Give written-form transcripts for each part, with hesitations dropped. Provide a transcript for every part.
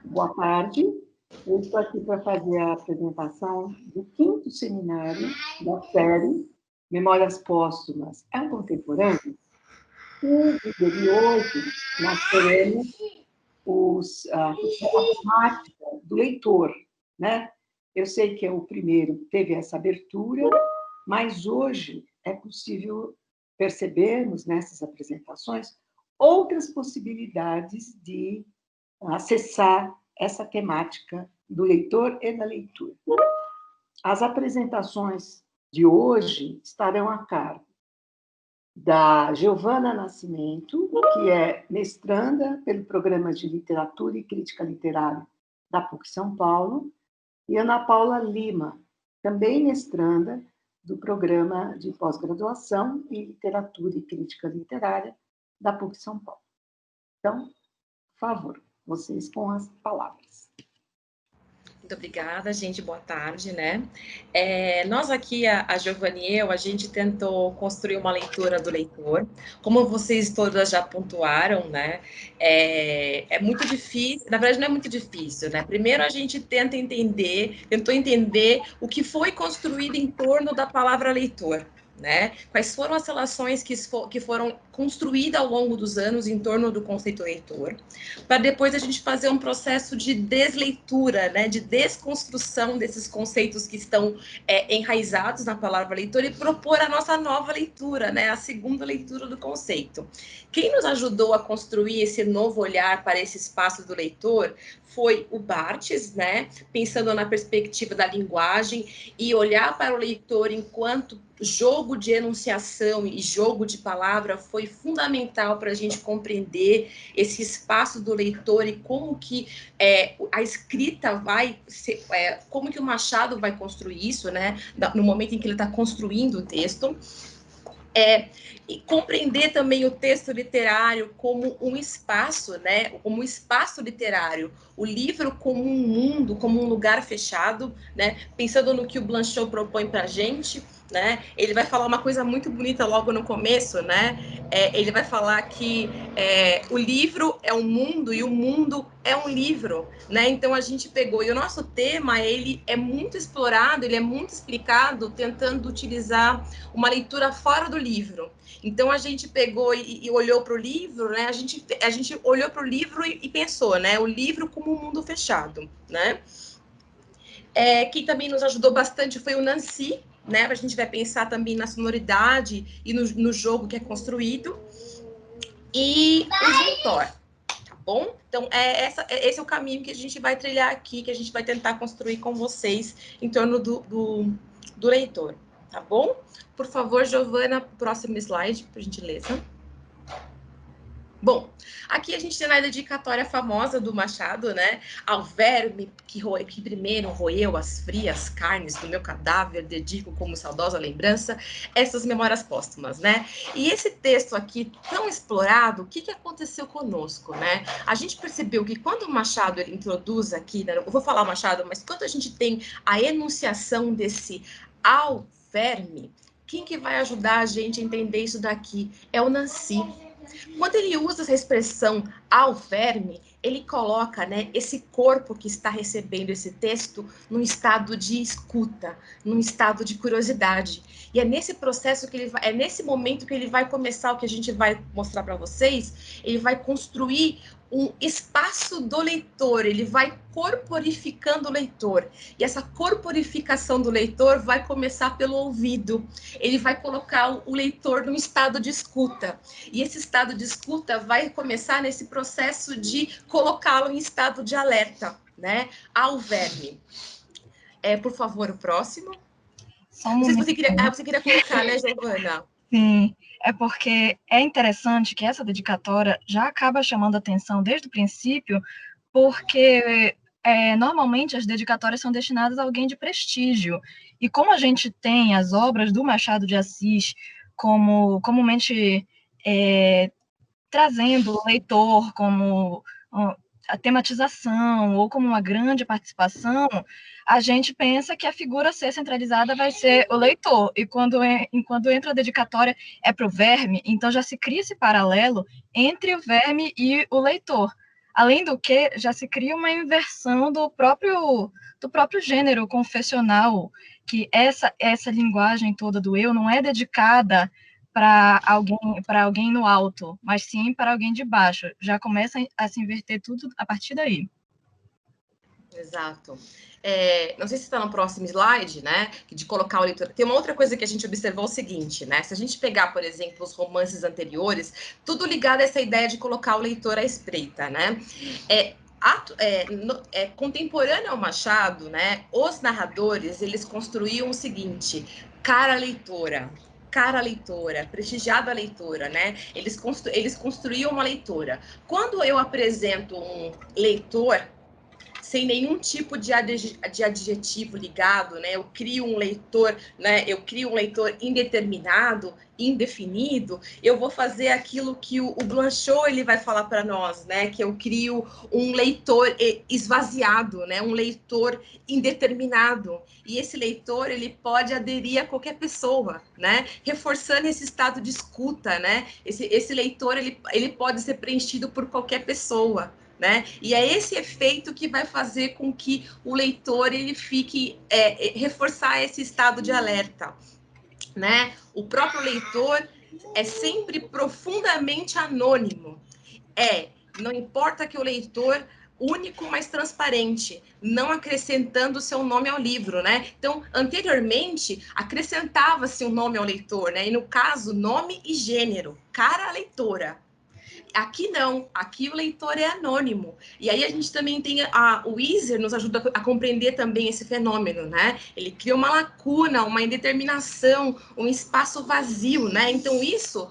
Boa tarde. Eu estou aqui para fazer a apresentação do 5º seminário da série Memórias Póstumas é um Contemporâneo. O vídeo de hoje, nós teremos a temática do leitor, né? Eu sei que o primeiro teve essa abertura, mas hoje é possível percebermos nessas apresentações outras possibilidades de acessar essa temática do leitor e da leitura. As apresentações de hoje estarão a cargo da Giovana Nascimento, que é mestranda pelo Programa de Literatura e Crítica Literária da PUC São Paulo, e Ana Paula Lima, também mestranda do Programa de Pós-Graduação em Literatura e Crítica Literária da PUC São Paulo. Então, por favor, vocês com as palavras. Muito obrigada, gente. Boa tarde, né? Nós aqui, a Giovana e eu, a gente tentou construir uma leitura do leitor. Como vocês todas já pontuaram, né? É muito difícil, na verdade não é muito difícil, né? Primeiro a gente tentou entender o que foi construído em torno da palavra leitor, né? Quais foram as relações que foram construídas ao longo dos anos em torno do conceito leitor, para depois a gente fazer um processo de desleitura, né? De desconstrução desses conceitos que estão enraizados na palavra leitor e propor a nossa nova leitura, né? A segunda leitura do conceito. Quem nos ajudou a construir esse novo olhar para esse espaço do leitor foi o Barthes, né? Pensando na perspectiva da linguagem e olhar para o leitor enquanto jogo de enunciação e jogo de palavra foi fundamental para a gente compreender esse espaço do leitor e como que a escrita vai ser, como que o Machado vai construir isso, né? No momento em que ele está construindo o texto. E compreender também o texto literário como um espaço, né? Como um espaço literário, o livro como um mundo, como um lugar fechado, né? Pensando no que o Blanchot propõe para a gente, né? Ele vai falar uma coisa muito bonita logo no começo, né? Ele vai falar que o livro é um mundo e o mundo é um livro, né? Então a gente pegou, e o nosso tema, ele é muito explorado, ele é muito explicado, tentando utilizar uma leitura fora do livro. Então a gente pegou e olhou para o livro, né? A gente olhou para o livro e pensou, né? O livro como um mundo fechado, né? Quem também nos ajudou bastante foi o Nancy, né? A gente vai pensar também na sonoridade e no jogo que é construído. E o Juntor, tá bom? Então, esse é o caminho que a gente vai trilhar aqui, que a gente vai tentar construir com vocês em torno do leitor, tá bom? Por favor, Giovana, próximo slide, por gentileza. Bom, aqui a gente tem a dedicatória famosa do Machado, né? Ao verme que primeiro roeu as frias carnes do meu cadáver, dedico como saudosa lembrança essas memórias póstumas, né? E esse texto aqui, tão explorado, o que aconteceu conosco, né? A gente percebeu que quando o Machado ele introduz aqui, né? Eu vou falar o Machado, mas quando a gente tem a enunciação desse ao verme, quem que vai ajudar a gente a entender isso daqui? É o Nancy. Quando ele usa essa expressão ao verme, ele coloca, né, esse corpo que está recebendo esse texto num estado de escuta, num estado de curiosidade. E é nesse processo é nesse momento que ele vai começar o que a gente vai mostrar para vocês, ele vai construir um espaço do leitor, ele vai corporificando o leitor. E essa corporificação do leitor vai começar pelo ouvido. Ele vai colocar o leitor num estado de escuta. E esse estado de escuta vai começar nesse processo de colocá-lo em estado de alerta, né? Ao verme. Por favor, o próximo. Não sei se você queria colocar, né, Giovana? Sim, é porque é interessante que essa dedicatória já acaba chamando a atenção desde o princípio, porque normalmente as dedicatórias são destinadas a alguém de prestígio. E como a gente tem as obras do Machado de Assis como comumente trazendo o leitor como a tematização ou como uma grande participação, a gente pensa que a figura a ser centralizada vai ser o leitor, e quando entra a dedicatória é para o verme, então já se cria esse paralelo entre o verme e o leitor. Além do que, já se cria uma inversão do próprio gênero confessional, que essa linguagem toda do eu não é dedicada para alguém no alto, mas sim para alguém de baixo. Já começa a se inverter tudo a partir daí. Exato. Não sei se está no próximo slide, né? De colocar o leitor. Tem uma outra coisa que a gente observou o seguinte, né? Se a gente pegar, por exemplo, os romances anteriores, tudo ligado a essa ideia de colocar o leitor à espreita, né? Contemporâneo ao Machado, né? Os narradores eles construíam o seguinte: cara leitora, prestigiada leitora, né? Eles construíam uma leitora. Quando eu apresento um leitor sem nenhum tipo de adjetivo ligado, né? Eu crio um leitor, né? Eu crio um leitor indeterminado, indefinido. Eu vou fazer aquilo que o Blanchot ele vai falar para nós, né? Que eu crio um leitor esvaziado, né? Um leitor indeterminado. E esse leitor ele pode aderir a qualquer pessoa, né? Reforçando esse estado de escuta, né? Esse leitor ele pode ser preenchido por qualquer pessoa. Né? E é esse efeito que vai fazer com que o leitor ele fique reforçar esse estado de alerta, né? O próprio leitor é sempre profundamente anônimo. Não importa que o leitor único, mas transparente, não acrescentando seu nome ao livro, né? Então, anteriormente, acrescentava-se um nome ao leitor, né? E no caso, nome e gênero, cara leitora. Aqui não, aqui o leitor é anônimo. E aí a gente também tem o Weiser nos ajuda a compreender também esse fenômeno, né? Ele cria uma lacuna, uma indeterminação, um espaço vazio, né? Então isso,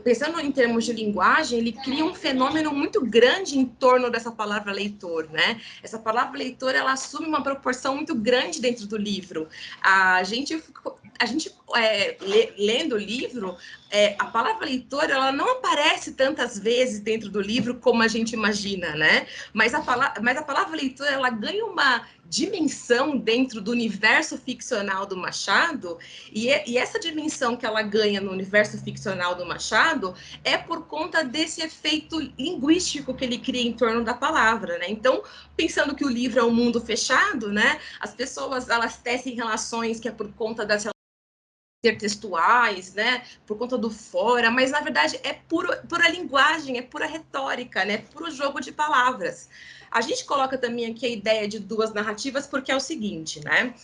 pensando em termos de linguagem, ele cria um fenômeno muito grande em torno dessa palavra leitor, né? Essa palavra leitor, ela assume uma proporção muito grande dentro do livro. A gente lendo o livro, a palavra leitor, ela não aparece tantas vezes dentro do livro como a gente imagina, né? Mas a palavra leitor, ela ganha uma dimensão dentro do universo ficcional do Machado, e essa dimensão que ela ganha no universo ficcional do Machado é por conta desse efeito linguístico que ele cria em torno da palavra, né? Então, pensando que o livro é um mundo fechado, né? As pessoas, elas tecem relações que é por conta das intertextuais, né, por conta do fora, mas na verdade é pura linguagem, é pura retórica, né, puro jogo de palavras. A gente coloca também aqui a ideia de duas narrativas porque é o seguinte, né,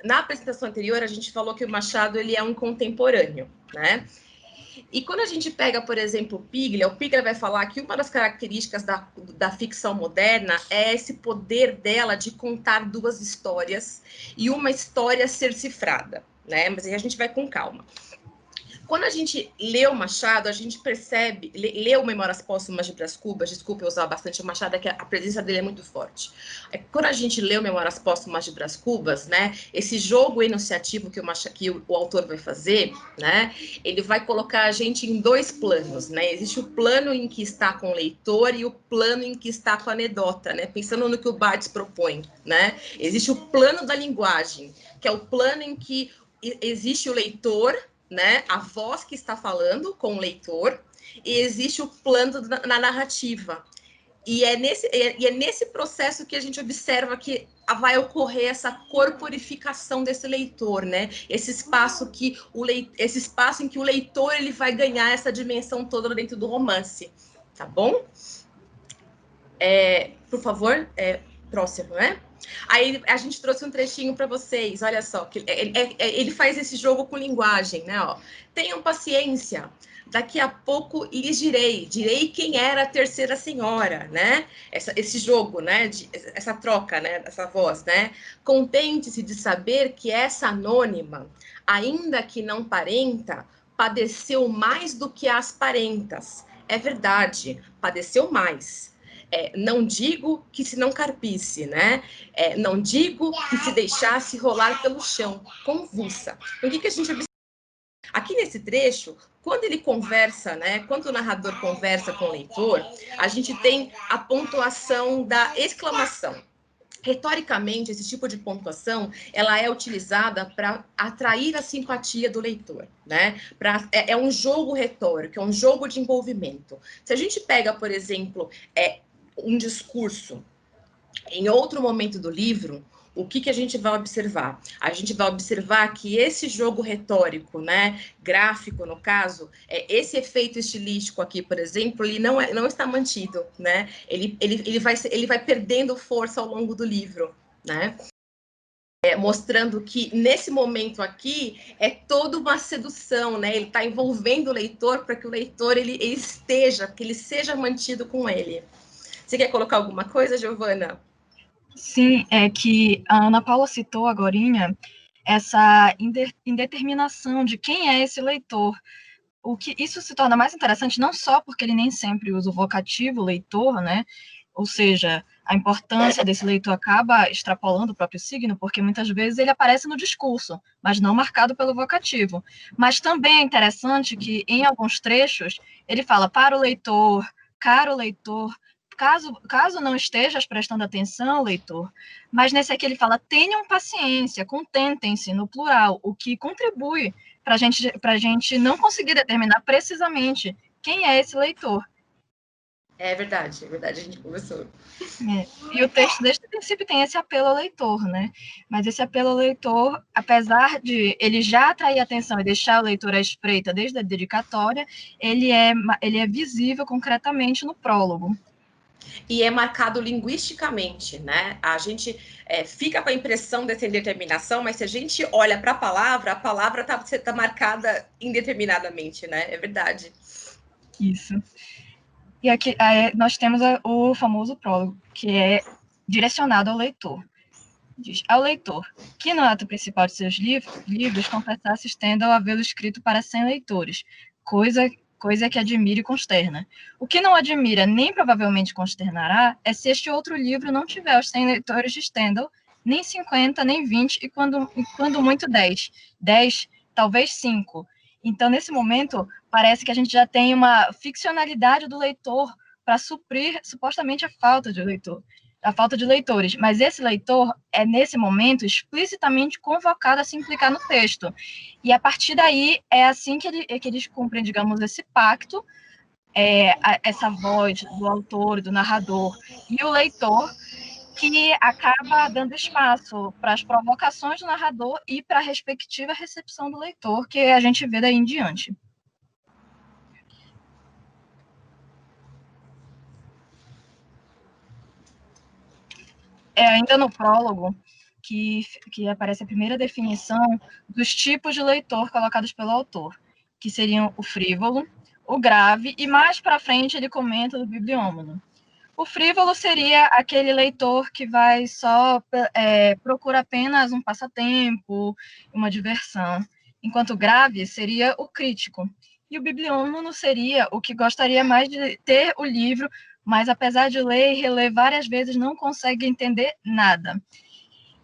na apresentação anterior a gente falou que o Machado ele é um contemporâneo, né, e quando a gente pega, por exemplo, o Piglia vai falar que uma das características da ficção moderna é esse poder dela de contar duas histórias e uma história ser cifrada, né? Mas aí a gente vai com calma. Quando a gente lê o Machado, a gente percebe, lê o Memórias Póstumas de Brás Cubas, desculpa eu usar bastante o Machado, é que a presença dele é muito forte. Quando a gente lê o Memórias Póstumas de Brás Cubas, né, esse jogo enunciativo que o autor vai fazer, né, ele vai colocar a gente em dois planos, né, existe o plano em que está com o leitor e o plano em que está com a anedota, né, pensando no que o Barthes propõe, né, existe o plano da linguagem, que é o plano em que existe o leitor, né, a voz que está falando com o leitor, e existe o plano na narrativa. E é nesse processo que a gente observa que vai ocorrer essa corporificação desse leitor, né? Esse espaço em que o leitor ele vai ganhar essa dimensão toda dentro do romance, tá bom? Por favor, próximo, né? Aí a gente trouxe um trechinho para vocês, olha só, que ele faz esse jogo com linguagem, né? Ó. Tenham paciência, daqui a pouco lhes direi quem era a terceira senhora, né? Esse jogo, né? Essa troca, né? Essa voz, né? Contente-se de saber que essa anônima, ainda que não parenta, padeceu mais do que as parentas. É verdade, padeceu mais. Não digo que se não carpisse, né? Não digo que se deixasse rolar pelo chão, convulsa. Então, o que a gente observa? Aqui nesse trecho, quando ele conversa, né? Quando o narrador conversa com o leitor, a gente tem a pontuação da exclamação. retoricamente, esse tipo de pontuação, ela é utilizada para atrair a simpatia do leitor, né? É um jogo retórico, é um jogo de envolvimento. Se a gente pega, por exemplo, um discurso em outro momento do livro, o que a gente vai observar? A gente vai observar que esse jogo retórico, né, gráfico no caso, esse efeito estilístico aqui, por exemplo, ele não está mantido, né? Ele vai perdendo força ao longo do livro, né? Mostrando que nesse momento aqui é toda uma sedução, né? Ele está envolvendo o leitor para que o leitor ele esteja, que ele seja mantido com ele. Você quer colocar alguma coisa, Giovana? Sim, é que a Ana Paula citou agorinha essa indeterminação de quem é esse leitor. O que isso se torna mais interessante não só porque ele nem sempre usa o vocativo leitor, né? Ou seja, a importância desse leitor acaba extrapolando o próprio signo, porque muitas vezes ele aparece no discurso, mas não marcado pelo vocativo. Mas também é interessante que, em alguns trechos, ele fala para o leitor, caro leitor, caso não estejas prestando atenção, leitor, mas nesse aqui ele fala, tenham paciência, contentem-se, no plural, o que contribui para a gente não conseguir determinar precisamente quem é esse leitor. É verdade, a gente conversou. E o texto, desde o princípio, tem esse apelo ao leitor, né? Mas esse apelo ao leitor, apesar de ele já atrair atenção e deixar o leitor à espreita desde a dedicatória, ele é visível concretamente no prólogo. E é marcado linguisticamente, né? A gente fica com a impressão dessa indeterminação, mas se a gente olha para a palavra está marcada indeterminadamente, né? É verdade. Isso. E aqui nós temos o famoso prólogo, que é direcionado ao leitor. Diz, ao leitor, que no ato principal de seus livros confessasse estenda ao havê-lo escrito para 100 leitores, coisa que admira e consterna. O que não admira, nem provavelmente consternará, é se este outro livro não tiver os 100 leitores de Stendhal, nem 50, nem 20, e quando muito 10. 10, talvez 5. Então, nesse momento, parece que a gente já tem uma ficcionalidade do leitor para suprir, supostamente, a falta de leitores, mas esse leitor é, nesse momento, explicitamente convocado a se implicar no texto. E, a partir daí, é assim que eles cumprem, digamos, esse pacto, essa voz do autor, do narrador e o leitor, que acaba dando espaço para as provocações do narrador e para a respectiva recepção do leitor, que a gente vê daí em diante. Ainda no prólogo, que aparece a primeira definição dos tipos de leitor colocados pelo autor, que seriam o frívolo, o grave, e mais para frente ele comenta do bibliômano. O frívolo seria aquele leitor que vai só procura apenas um passatempo, uma diversão, enquanto o grave seria o crítico. E o bibliômano seria o que gostaria mais de ter o livro, mas apesar de ler e reler várias vezes, não consegue entender nada.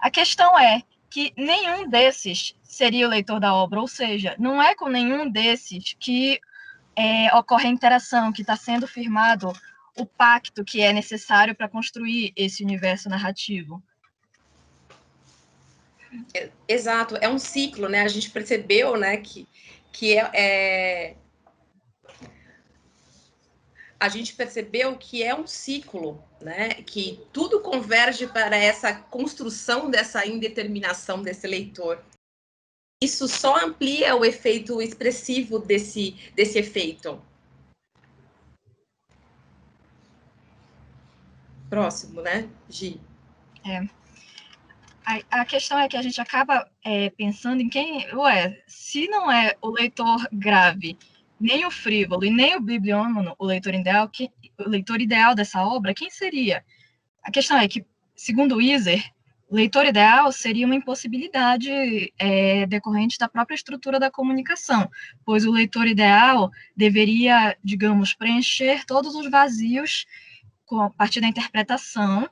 A questão é que nenhum desses seria o leitor da obra, ou seja, não é com nenhum desses que ocorre a interação, que está sendo firmado o pacto que é necessário para construir esse universo narrativo. Exato, é um ciclo, né? A gente percebeu, né, que a gente percebeu que é um ciclo, né? Que tudo converge para essa construção dessa indeterminação desse leitor. Isso só amplia o efeito expressivo desse efeito. Próximo, né, Gi? A questão é que a gente acaba pensando em quem... se não é o leitor grave, nem o frívolo e nem o bibliômano, o leitor ideal dessa obra, quem seria? A questão é que, segundo o Iser, o leitor ideal seria uma impossibilidade decorrente da própria estrutura da comunicação, pois o leitor ideal deveria, digamos, preencher todos os vazios a partir da interpretação,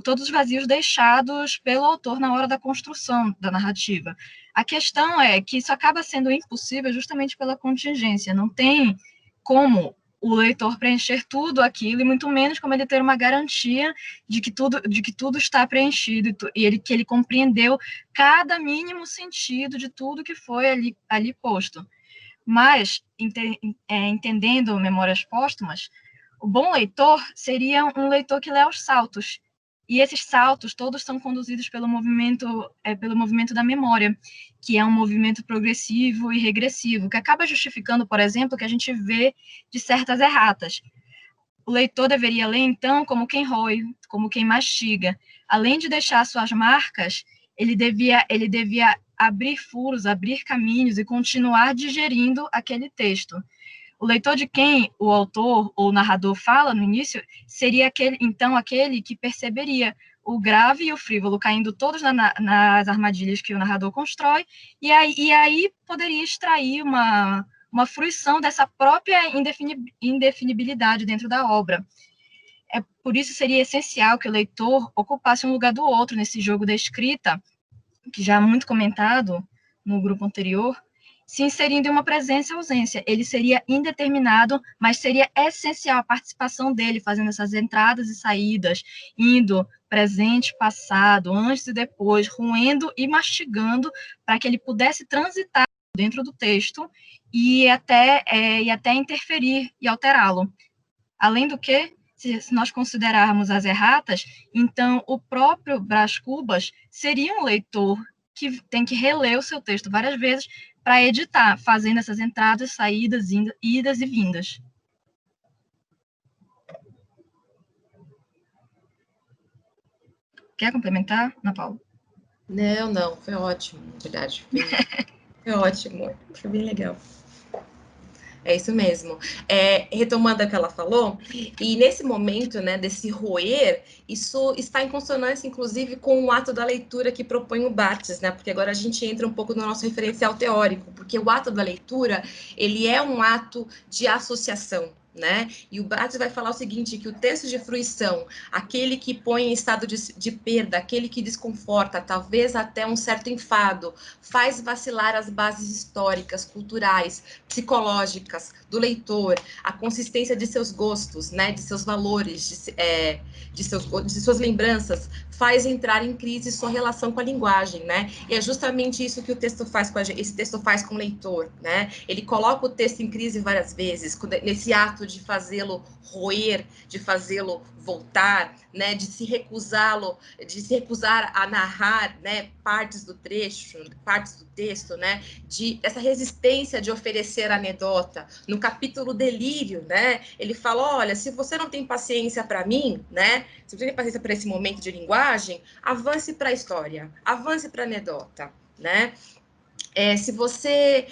todos os vazios deixados pelo autor na hora da construção da narrativa. A questão é que isso acaba sendo impossível justamente pela contingência. Não tem como o leitor preencher tudo aquilo, e muito menos como ele ter uma garantia de que tudo está preenchido, e que ele compreendeu cada mínimo sentido de tudo que foi ali posto. Mas, entendendo Memórias Póstumas, o bom leitor seria um leitor que lê aos saltos, e esses saltos todos são conduzidos pelo movimento da memória, que é um movimento progressivo e regressivo, que acaba justificando, por exemplo, o que a gente vê de certas erratas. O leitor deveria ler, então, como quem roe, como quem mastiga. Além de deixar suas marcas, ele devia abrir furos, abrir caminhos e continuar digerindo aquele texto. O leitor de quem o autor ou o narrador fala no início seria aquele que perceberia o grave e o frívolo caindo todos nas armadilhas que o narrador constrói, e aí poderia extrair uma fruição dessa própria indefinibilidade dentro da obra. Por isso seria essencial que o leitor ocupasse um lugar do outro nesse jogo da escrita, que já é muito comentado no grupo anterior, se inserindo em uma presença e ausência. Ele seria indeterminado, mas seria essencial a participação dele, fazendo essas entradas e saídas, indo presente, passado, antes e depois, roendo e mastigando, para que ele pudesse transitar dentro do texto e até interferir e alterá-lo. Além do que, se nós considerarmos as erratas, então o próprio Brás Cubas seria um leitor que tem que reler o seu texto várias vezes para editar, fazendo essas entradas, saídas, idas e vindas. Quer complementar, Ana Paula? Não, foi ótimo, na verdade. Foi ótimo, foi bem legal. É isso mesmo. Retomando o que ela falou, e nesse momento, né, desse roer, isso está em consonância, inclusive, com o ato da leitura que propõe o Barthes, né, porque agora a gente entra um pouco no nosso referencial teórico, porque o ato da leitura, ele é um ato de associação, né? E o Barthes vai falar o seguinte, que o texto de fruição, aquele que põe em estado de perda, aquele que desconforta, talvez até um certo enfado, faz vacilar as bases históricas, culturais, psicológicas do leitor, a consistência de seus gostos, né, de seus valores, de suas lembranças, faz entrar em crise sua relação com a linguagem, né? E é justamente isso que o texto faz com esse texto faz com o leitor, né? Ele coloca o texto em crise várias vezes, nesse ato de fazê-lo roer, de fazê-lo voltar, né? De se recusar a narrar, né? Partes do texto, né? Essa resistência de oferecer anedota. No capítulo Delírio, né? Ele fala, olha, se você não tem paciência para mim, né? Se você tem paciência para esse momento de linguagem, avance para a história, avance para a anedota, né? Se você,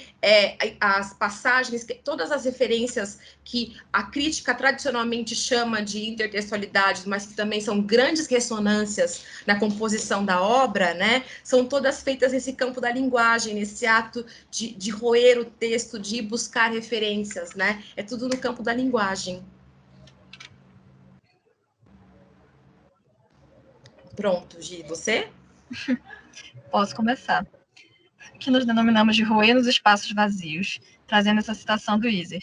as passagens, todas as referências que a crítica tradicionalmente chama de intertextualidades, mas que também são grandes ressonâncias na composição da obra, né, são todas feitas nesse campo da linguagem, nesse ato de roer o texto, de buscar referências, né, é tudo no campo da linguagem. Pronto, Gi, você? Posso começar. Que nos denominamos de roer nos espaços vazios, trazendo essa citação do Iser.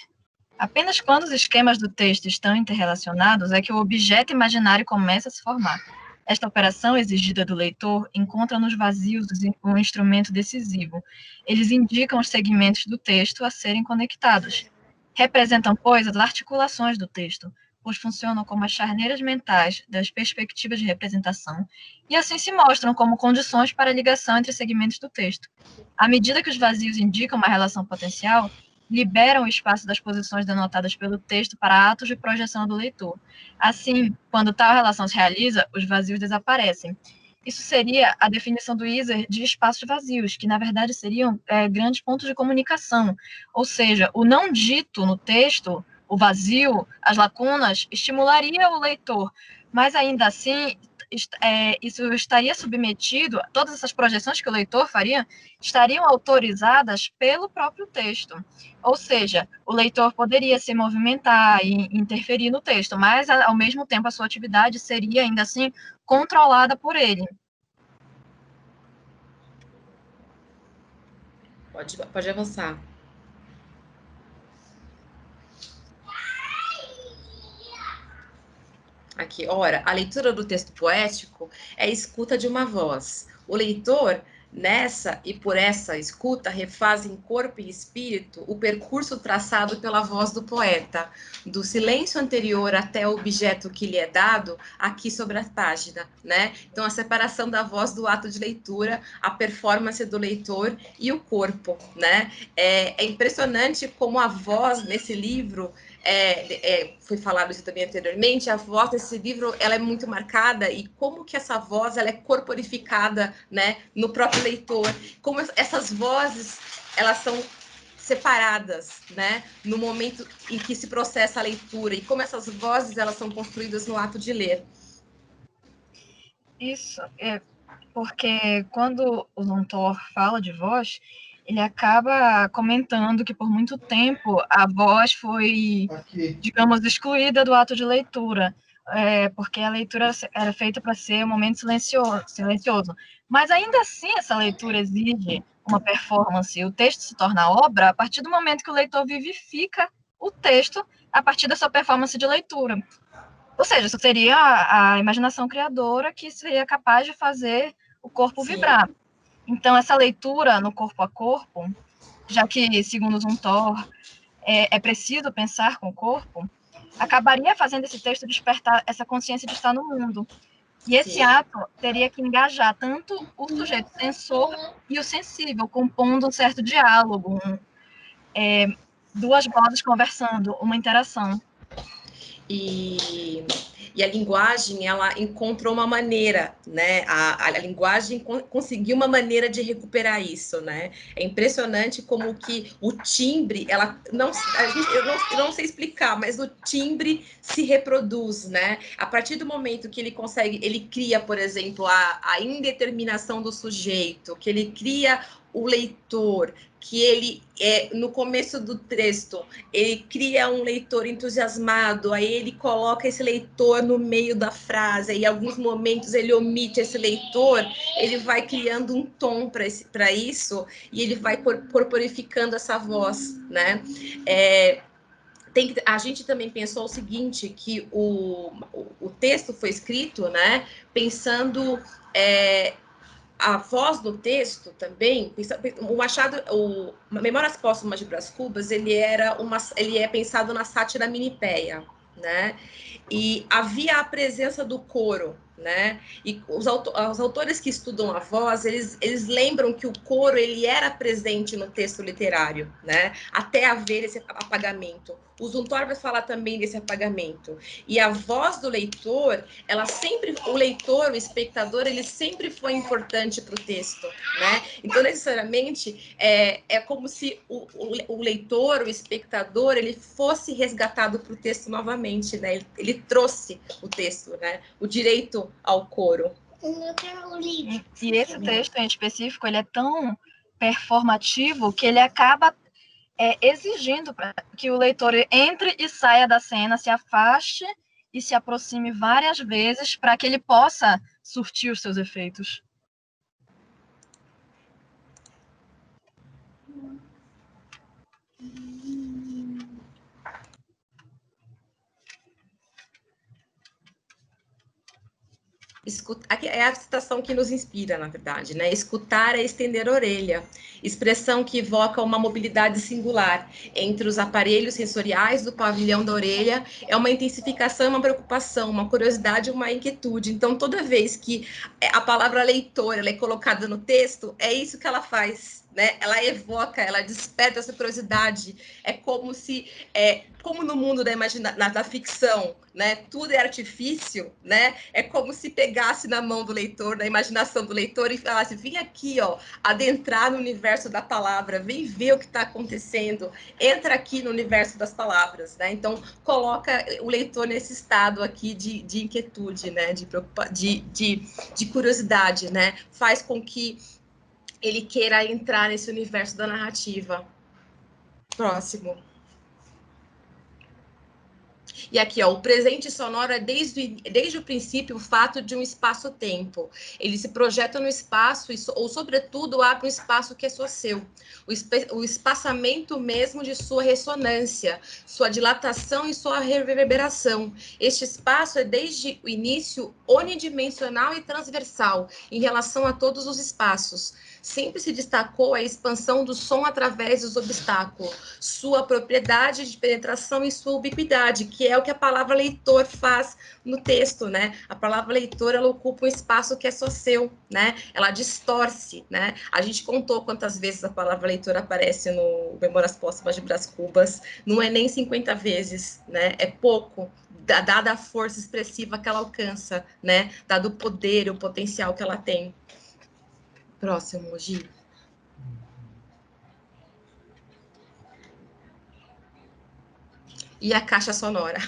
Apenas quando os esquemas do texto estão interrelacionados é que o objeto imaginário começa a se formar. Esta operação exigida do leitor encontra nos vazios um instrumento decisivo. Eles indicam os segmentos do texto a serem conectados. Representam, pois, as articulações do texto, pois funcionam como as charneiras mentais das perspectivas de representação, e assim se mostram como condições para a ligação entre segmentos do texto. À medida que os vazios indicam uma relação potencial, liberam o espaço das posições denotadas pelo texto para atos de projeção do leitor. Assim, quando tal relação se realiza, os vazios desaparecem. Isso seria a definição do Iser de espaços vazios, que na verdade seriam grandes pontos de comunicação, ou seja, o não dito no texto, o vazio, as lacunas, estimularia o leitor, mas ainda assim isso estaria submetido, todas essas projeções que o leitor faria, estariam autorizadas pelo próprio texto. Ou seja, o leitor poderia se movimentar e interferir no texto, mas, ao mesmo tempo, a sua atividade seria, ainda assim, controlada por ele. Pode avançar. que, ora, a leitura do texto poético é a escuta de uma voz. O leitor, nessa e por essa escuta, refaz em corpo e espírito o percurso traçado pela voz do poeta, do silêncio anterior até o objeto que lhe é dado, aqui sobre a página, né? Então, a separação da voz do ato de leitura, a performance do leitor e o corpo, né? É impressionante como a voz nesse livro, foi falado isso também anteriormente, a voz desse livro, ela é muito marcada, e como que essa voz, ela é corporificada, né, no próprio leitor, como essas vozes, elas são separadas, né, no momento em que se processa a leitura, e como essas vozes, elas são construídas no ato de ler. Isso, porque quando o Montor fala de voz, ele acaba comentando que por muito tempo a voz foi, digamos, excluída do ato de leitura, porque a leitura era feita para ser um momento silencioso. Mas ainda assim essa leitura exige uma performance, o texto se torna obra a partir do momento que o leitor vivifica o texto a partir da sua performance de leitura. Ou seja, isso seria a imaginação criadora que seria capaz de fazer o corpo vibrar. Então, essa leitura no corpo a corpo, já que, segundo Zumthor, é preciso pensar com o corpo, acabaria fazendo esse texto despertar essa consciência de estar no mundo. E esse ato teria que engajar tanto o sujeito sensor e o sensível, compondo um certo diálogo, duas vozes conversando, uma interação. E a linguagem, ela encontrou uma maneira, né? A linguagem conseguiu uma maneira de recuperar isso, né? É impressionante como que o timbre, eu não sei explicar, mas o timbre se reproduz, né? A partir do momento que ele cria, por exemplo, a indeterminação do sujeito, que ele cria o leitor, que ele, no começo do texto, ele cria um leitor entusiasmado, aí ele coloca esse leitor no meio da frase, e em alguns momentos ele omite esse leitor, ele vai criando um tom para isso, e ele vai corporificando essa voz, né? A gente também pensou o seguinte, que o texto foi escrito, né, pensando... a voz do texto também, o Machado, o Memórias Póstumas de Brás Cubas, ele é pensado na sátira minipéia, né? E havia a presença do coro, né? E os autores que estudam a voz, eles lembram que o coro ele era presente no texto literário, né? Até haver esse apagamento. O Zumthor vai falar também desse apagamento. E a voz do leitor, o leitor, o espectador, ele sempre foi importante para o texto, né? Então, necessariamente, é como se o leitor, o espectador, ele fosse resgatado para o texto novamente, né? Ele trouxe o texto, né? O direito ao coro. E esse texto em específico, ele é tão performativo que ele acaba exigindo que o leitor entre e saia da cena, se afaste e se aproxime várias vezes para que ele possa surtir os seus efeitos. É a citação que nos inspira, na verdade, né? Escutar é estender a orelha, expressão que evoca uma mobilidade singular entre os aparelhos sensoriais do pavilhão da orelha, é uma intensificação, uma preocupação, uma curiosidade, uma inquietude. Então, toda vez que a palavra leitor ela é colocada no texto, é isso que ela faz, né? Ela evoca, ela desperta essa curiosidade. É como se, como no mundo da ficção, né? Tudo é artifício, né? É como se pegasse na mão do leitor, na imaginação do leitor e falasse: vem aqui, ó, adentrar no universo da palavra, vem ver o que está acontecendo, entra aqui no universo das palavras, né? Então coloca o leitor nesse estado aqui de inquietude, né? De curiosidade, né? Faz com que ele queira entrar nesse universo da narrativa. Próximo. E aqui, ó, o presente sonoro é desde o princípio o fato de um espaço-tempo. Ele se projeta no espaço ou, sobretudo, abre um espaço que é só seu. O espaçamento mesmo de sua ressonância, sua dilatação e sua reverberação. Este espaço é, desde o início, unidimensional e transversal em relação a todos os espaços. Sempre se destacou a expansão do som através dos obstáculos, sua propriedade de penetração e sua ubiquidade, que é o que a palavra leitor faz no texto, né? A palavra leitor, ela ocupa um espaço que é só seu, né? Ela distorce, né? A gente contou quantas vezes a palavra leitor aparece no Memórias Póstumas de Brás Cubas, não é nem 50 vezes, né? É pouco, dada a força expressiva que ela alcança, né? Dado o poder, o potencial que ela tem. Próximo, Gi. E a caixa sonora.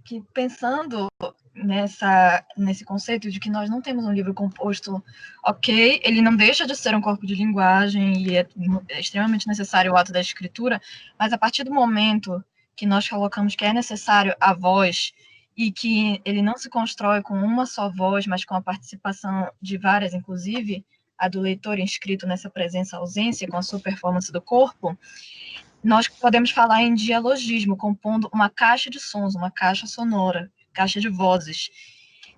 Que pensando nesse conceito de que nós não temos um livro composto, ok, ele não deixa de ser um corpo de linguagem e é extremamente necessário o ato da escritura, mas a partir do momento que nós colocamos que é necessário a voz e que ele não se constrói com uma só voz, mas com a participação de várias, inclusive a do leitor inscrito nessa presença-ausência, com a sua performance do corpo, nós podemos falar em dialogismo, compondo uma caixa de sons, uma caixa sonora, caixa de vozes.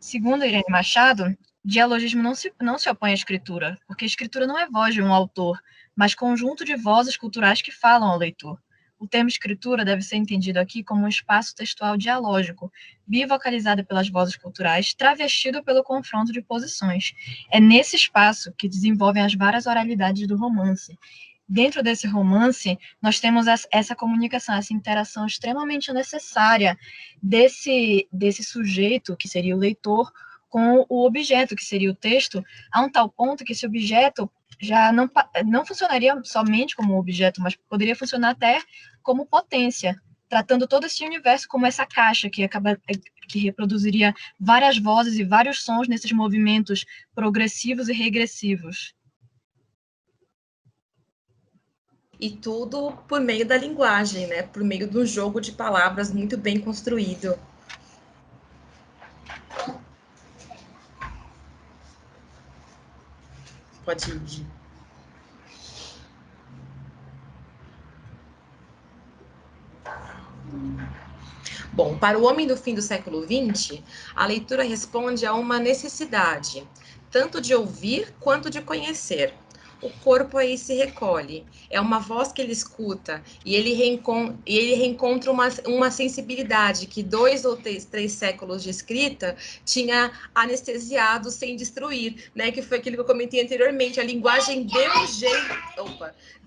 Segundo Irene Machado, dialogismo não se opõe à escritura, porque a escritura não é voz de um autor, mas conjunto de vozes culturais que falam ao leitor. O termo escritura deve ser entendido aqui como um espaço textual dialógico, bivocalizado pelas vozes culturais, travestido pelo confronto de posições. É nesse espaço que desenvolvem as várias oralidades do romance. Dentro desse romance, nós temos essa comunicação, essa interação extremamente necessária desse sujeito, que seria o leitor, com o objeto, que seria o texto, a um tal ponto que esse objeto já não funcionaria somente como objeto, mas poderia funcionar até como potência, tratando todo esse universo como essa caixa que reproduziria várias vozes e vários sons nesses movimentos progressivos e regressivos. E tudo por meio da linguagem, né? Por meio de um jogo de palavras muito bem construído. Pode ir. Bom, para o homem do fim do século XX, a leitura responde a uma necessidade, tanto de ouvir quanto de conhecer. O corpo aí se recolhe, é uma voz que ele escuta e ele reencontra uma sensibilidade que 2 ou 3 séculos de escrita tinha anestesiado sem destruir, né? Que foi aquilo que eu comentei anteriormente. A linguagem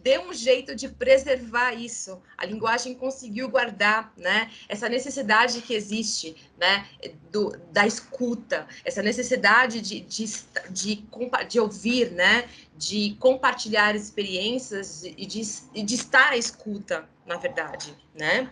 deu um jeito de preservar isso. A linguagem conseguiu guardar, né? Essa necessidade que existe, né? Da escuta, essa necessidade de ouvir, né? De compartilhar experiências e de estar à escuta, na verdade, né?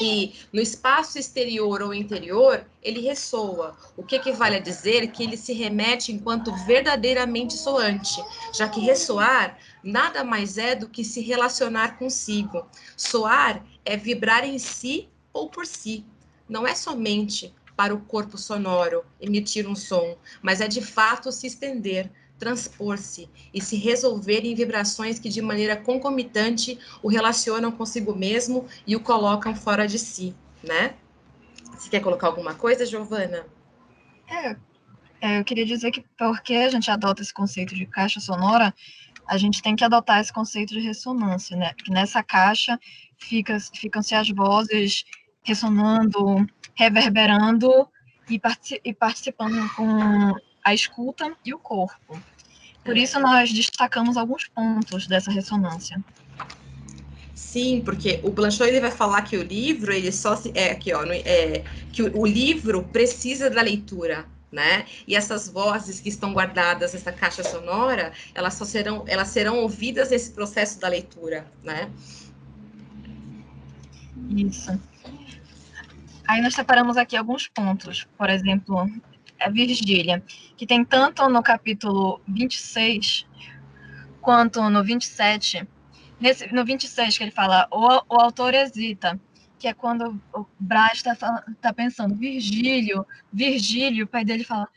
E no espaço exterior ou interior, ele ressoa. O que equivale a dizer que ele se remete enquanto verdadeiramente soante, já que ressoar nada mais é do que se relacionar consigo. Soar é vibrar em si ou por si. Não é somente para o corpo sonoro emitir um som, mas é de fato se estender, transpor-se e se resolver em vibrações que de maneira concomitante o relacionam consigo mesmo e o colocam fora de si, né? Você quer colocar alguma coisa, Giovana? Eu queria dizer que porque a gente adota esse conceito de caixa sonora, a gente tem que adotar esse conceito de ressonância, né? Porque nessa caixa ficam-se as vozes ressonando, reverberando e participando com a escuta e o corpo. Por isso, nós destacamos alguns pontos dessa ressonância. Sim, porque o Blanchot ele vai falar que o livro, ele só se, que o livro precisa da leitura, né? E essas vozes que estão guardadas nessa caixa sonora, elas serão ouvidas nesse processo da leitura, né? Isso. Aí nós separamos aqui alguns pontos. Por exemplo, a Virgília, que tem tanto no capítulo 26 quanto no 27. No 26 que ele fala, o autor hesita, que é quando o Brás tá pensando, Virgílio, o pai dele fala,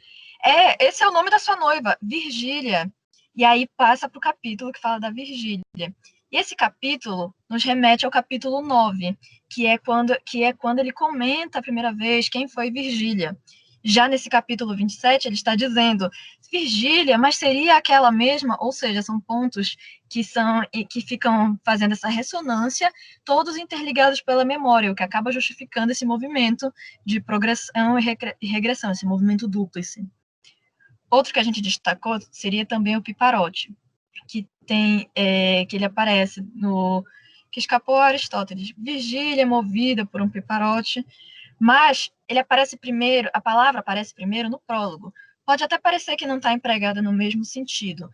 esse é o nome da sua noiva, Virgília. E aí passa para o capítulo que fala da Virgília. E esse capítulo nos remete ao capítulo 9, que é quando ele comenta a primeira vez quem foi Virgília. Já nesse capítulo 27, ele está dizendo, Virgília, mas seria aquela mesma? Ou seja, são pontos que ficam fazendo essa ressonância, todos interligados pela memória, o que acaba justificando esse movimento de progressão e regressão, esse movimento dúplice. Outro que a gente destacou seria também o Piparote, que ele aparece que escapou a Aristóteles. Virgília é movida por um piparote, mas ele aparece primeiro, a palavra aparece primeiro no prólogo. Pode até parecer que não está empregada no mesmo sentido,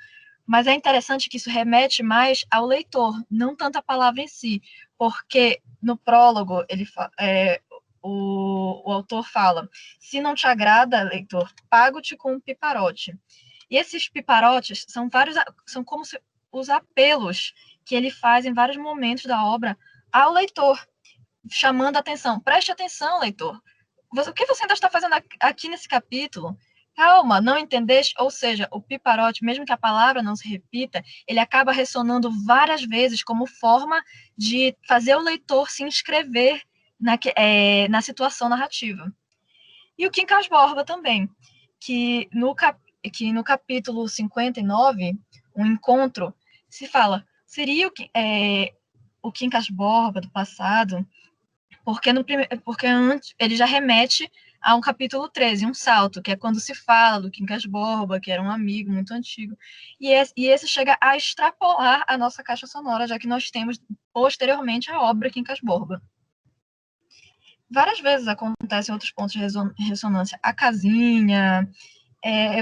mas é interessante que isso remete mais ao leitor, não tanto a palavra em si, porque no prólogo o autor fala, se não te agrada, leitor, pago-te com um piparote. E esses piparotes são como os apelos que ele faz em vários momentos da obra ao leitor, chamando a atenção. Preste atenção, leitor. O que você ainda está fazendo aqui nesse capítulo? Calma, não entendeste? Ou seja, o piparote, mesmo que a palavra não se repita, ele acaba ressonando várias vezes como forma de fazer o leitor se inscrever na situação narrativa. E o Quincas Borba também, que no capítulo 59, um encontro, se fala, seria o Quincas Borba do passado, porque antes ele já remete a um capítulo 13, um salto, que é quando se fala do Quincas Borba, que era um amigo muito antigo, e esse chega a extrapolar a nossa caixa sonora, já que nós temos posteriormente a obra Quincas Borba. Várias vezes acontecem outros pontos de ressonância. A casinha,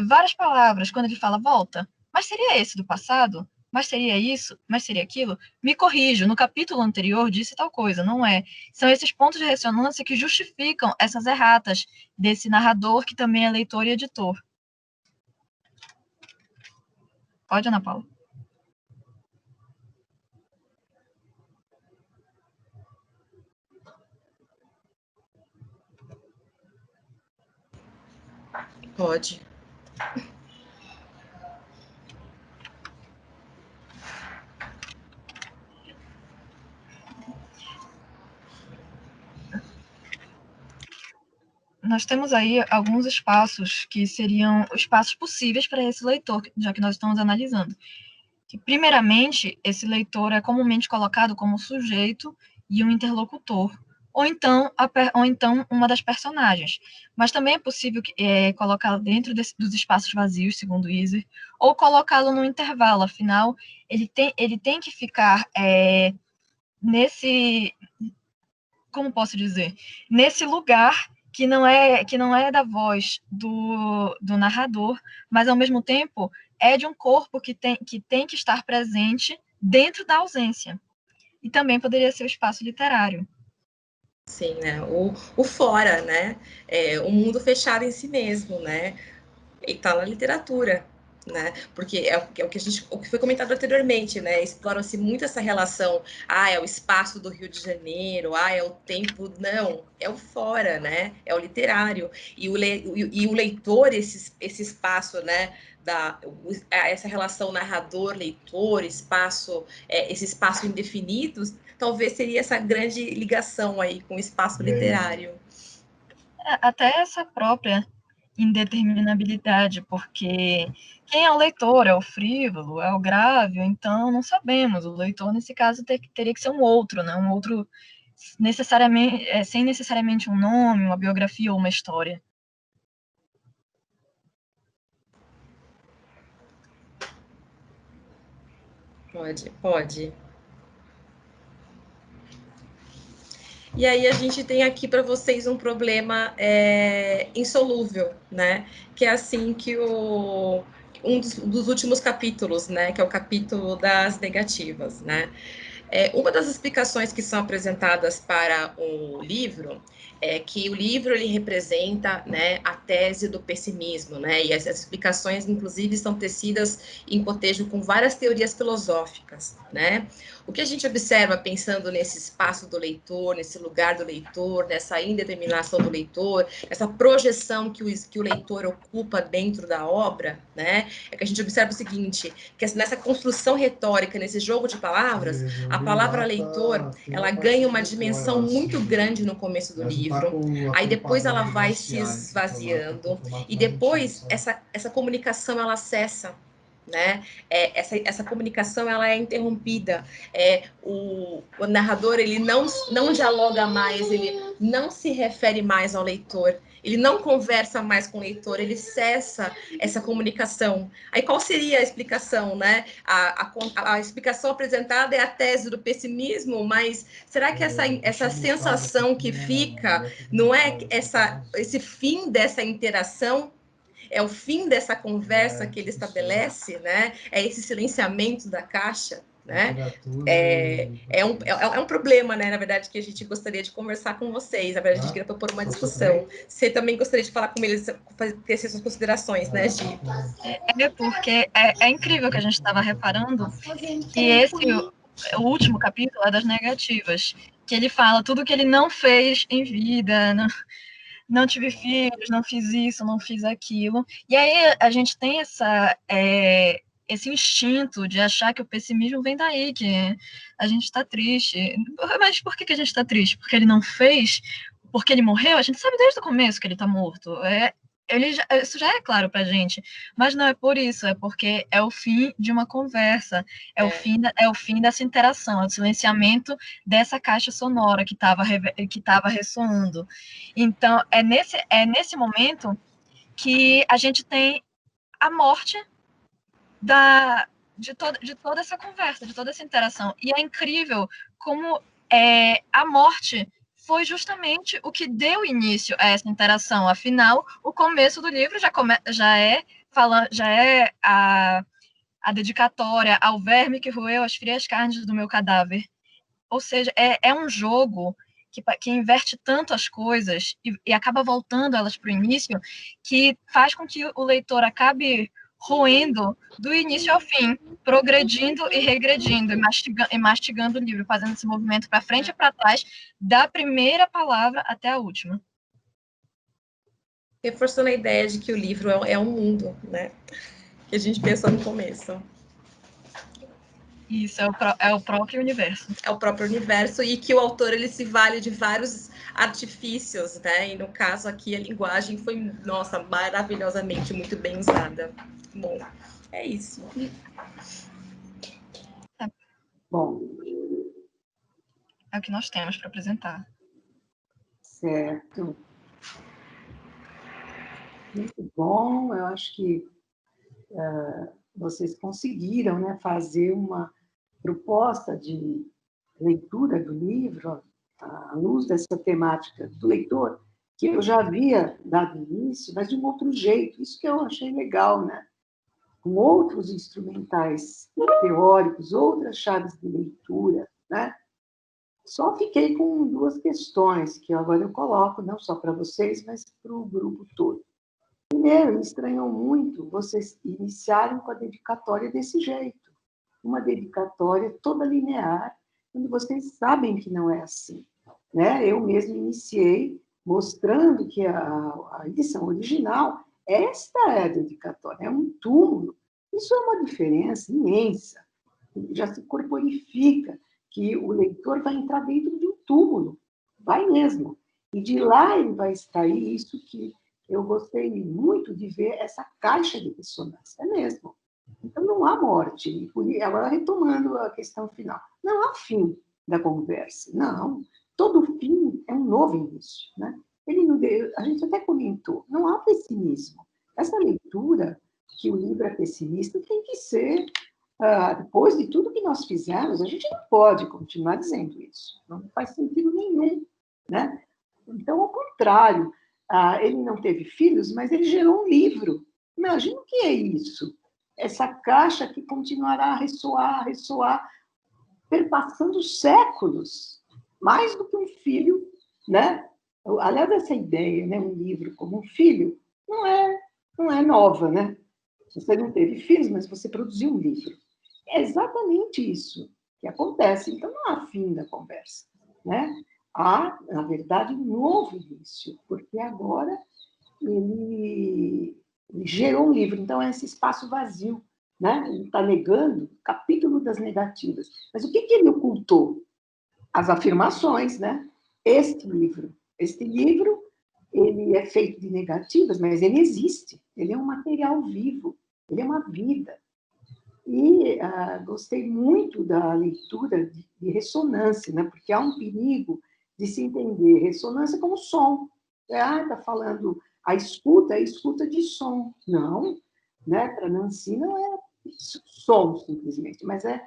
várias palavras, quando ele fala volta, mas seria esse do passado? Mas seria isso? Mas seria aquilo? Me corrijo, no capítulo anterior disse tal coisa, não é? São esses pontos de ressonância que justificam essas erratas desse narrador que também é leitor e editor. Pode, Ana Paula. Pode. Nós temos aí alguns espaços que seriam espaços possíveis para esse leitor, já que nós estamos analisando. Que, primeiramente, esse leitor é comumente colocado como sujeito e um interlocutor, ou então uma das personagens. Mas também é possível colocá-lo dentro dos espaços vazios, segundo Iser, ou colocá-lo no intervalo, afinal, ele tem que ficar como posso dizer, nesse lugar que não é da voz do narrador, mas ao mesmo tempo é de um corpo que tem que estar presente dentro da ausência. E também poderia ser o espaço literário. Sim, né? O fora, né? O mundo fechado em si mesmo, né? E tá na literatura, né? Porque é o que foi comentado anteriormente, né? Explora-se muito essa relação. É o espaço do Rio de Janeiro. É o tempo. Não, é o fora, né? É o literário. E o leitor, esse espaço, né? Essa relação narrador-leitor, esse espaço indefinido, talvez seria essa grande ligação aí com o espaço literário. Até essa própria indeterminabilidade, porque quem é o leitor? É o frívolo? É o grave? Então, não sabemos. O leitor, nesse caso, teria que ser um outro, né? Um outro sem necessariamente um nome, uma biografia ou uma história. Pode. E aí a gente tem aqui para vocês um problema insolúvel, né? Que é assim que um dos últimos capítulos, né? Que é o capítulo das negativas, né? Uma das explicações que são apresentadas para o livro é que o livro ele representa, né, a tese do pessimismo, né? E essas explicações, inclusive, são tecidas em cotejo com várias teorias filosóficas, né? O que a gente observa pensando nesse espaço do leitor, nesse lugar do leitor, nessa indeterminação do leitor, essa projeção que o leitor ocupa dentro da obra, né? É que a gente observa o seguinte, que nessa construção retórica, nesse jogo de palavras, a palavra leitor, ela ganha uma dimensão muito grande no começo do livro, aí depois ela vai se esvaziando, e depois essa comunicação, ela cessa, né? Essa comunicação, ela é interrompida, o narrador, ele não dialoga mais, ele não se refere mais ao leitor, ele não conversa mais com o leitor, ele cessa essa comunicação. Aí qual seria a explicação, né? A explicação apresentada é a tese do pessimismo, mas será que essa sensação que fica não é esse fim dessa interação? É o fim dessa conversa que ele estabelece, né? É esse silenciamento da caixa, né? É um problema, né? Na verdade, que a gente gostaria de conversar com vocês. Na verdade, a gente queria propor uma discussão. Você também gostaria de falar com eles, ter essas considerações, né, Gi? Porque é incrível que a gente estava reparando que o último capítulo é das negativas, que ele fala tudo que ele não fez em vida, não tive filhos, não fiz isso, não fiz aquilo. E aí a gente tem esse instinto de achar que o pessimismo vem daí, que a gente está triste. Mas por que a gente está triste? Porque ele não fez? Porque ele morreu? A gente sabe desde o começo que ele está morto. Isso já é claro para a gente, mas não é por isso, é porque é o fim de uma conversa, é o fim dessa interação, é o silenciamento dessa caixa sonora que estava ressoando. Então, é nesse momento que a gente tem a morte de toda essa conversa, de toda essa interação. E é incrível como a morte foi justamente o que deu início a essa interação. Afinal, o começo do livro já é a dedicatória ao verme que roeu as frias carnes do meu cadáver. Ou seja, é um jogo que inverte tanto as coisas e acaba voltando elas para o início, que faz com que o leitor acabe roendo do início ao fim, progredindo e regredindo, e mastigando o livro, fazendo esse movimento para frente e para trás, da primeira palavra até a última. Reforçando a ideia de que o livro é um mundo, né? Que a gente pensou no começo. Isso, é o próprio universo. É o próprio universo, e que o autor, ele se vale de vários artifícios, né? E no caso aqui, a linguagem foi, nossa, maravilhosamente muito bem usada. Bom, é isso. Bom. É o que nós temos para apresentar. Certo. Muito bom, eu acho que vocês conseguiram, né, fazer uma proposta de leitura do livro à luz dessa temática do leitor, que eu já havia dado início, mas de um outro jeito. Isso que eu achei legal, né? Com outros instrumentais teóricos, outras chaves de leitura, né? Só fiquei com duas questões que agora eu coloco, não só para vocês, mas para o grupo todo. Primeiro, me estranhou muito vocês iniciarem com a dedicatória desse jeito. Uma dedicatória toda linear, quando vocês sabem que não é assim. Né? Eu mesmo iniciei mostrando que a edição original, esta é a dedicatória, é um túmulo. Isso é uma diferença imensa. Já se corporifica que o leitor vai entrar dentro de um túmulo. Vai mesmo. E de lá ele vai extrair isso que eu gostei muito de ver, essa caixa de ressonância. É mesmo. Então, não há morte. Agora, retomando a questão final. Não há fim da conversa. Não. Todo fim é um novo início. Né? A gente até comentou, não há pessimismo. Essa leitura, que o livro é pessimista, tem que ser, depois de tudo que nós fizemos, a gente não pode continuar dizendo isso. Não faz sentido nenhum. Né? Então, ao contrário, ele não teve filhos, mas ele gerou um livro. Imagina o que é isso. Essa caixa que continuará a ressoar, perpassando séculos, mais do que um filho, né? Aliás, essa ideia, né, um livro como um filho, não é nova, né? Você não teve filhos, mas você produziu um livro. É exatamente isso. que acontece. Então, não há fim da conversa, né? Há, na verdade, um novo início, porque agora ele gerou um livro, então é esse espaço vazio, né? Ele está negando o capítulo das negativas. Mas o que ele ocultou? As afirmações, né? Este livro, ele é feito de negativas, mas ele existe, ele é um material vivo, ele é uma vida. E gostei muito da leitura de ressonância, né? Porque há um perigo de se entender ressonância como som. Está falando a escuta de som. Não, né? Para Nancy não é som simplesmente, mas é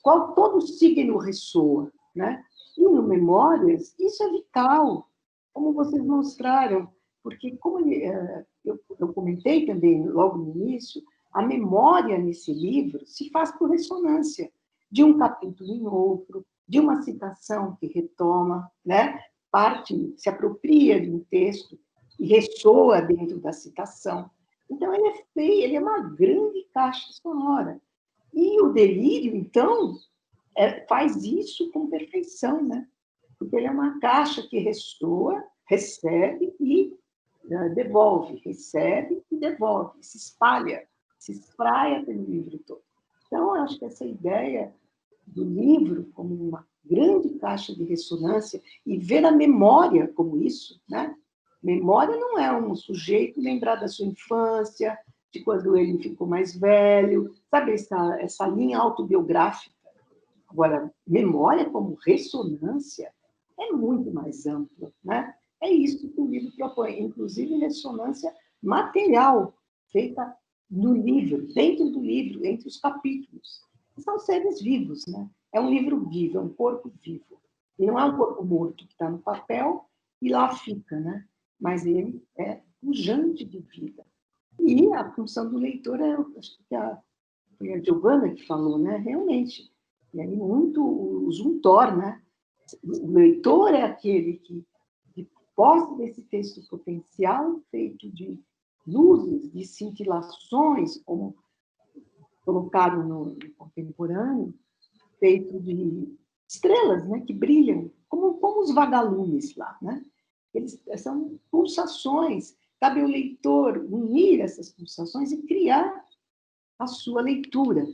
qual todo signo ressoa, né? E no Memórias, isso é vital, como vocês mostraram, porque como eu comentei também logo no início, a memória nesse livro se faz por ressonância, de um capítulo em outro, de uma citação que retoma, né? Parte, se apropria de um texto e ressoa dentro da citação. Então, ele é uma grande caixa sonora. E o delírio, então, faz isso com perfeição, né? Porque ele é uma caixa que ressoa, recebe e devolve, recebe e devolve, se espalha, se espraia pelo livro todo. Então, eu acho que essa ideia do livro como uma grande caixa de ressonância e ver a memória como isso, né? Memória não é um sujeito lembrar da sua infância, de quando ele ficou mais velho, sabe, essa linha autobiográfica. Agora, memória como ressonância é muito mais ampla, né? É isso que o livro propõe, inclusive ressonância material, feita no livro, dentro do livro, entre os capítulos. São seres vivos, né? É um livro vivo, é um corpo vivo. E não é um corpo morto que está no papel e lá fica, né? Mas ele é pujante de vida. E a função do leitor, acho que foi a Giovana que falou, né? Realmente, e aí muito o Zumthor, né? O leitor é aquele que, de posse desse texto potencial, feito de luzes, de cintilações, como colocaram no contemporâneo, feito de estrelas, né? Que brilham, como os vagalumes lá, né? Eles são pulsações. Cabe ao leitor unir essas pulsações e criar a sua leitura,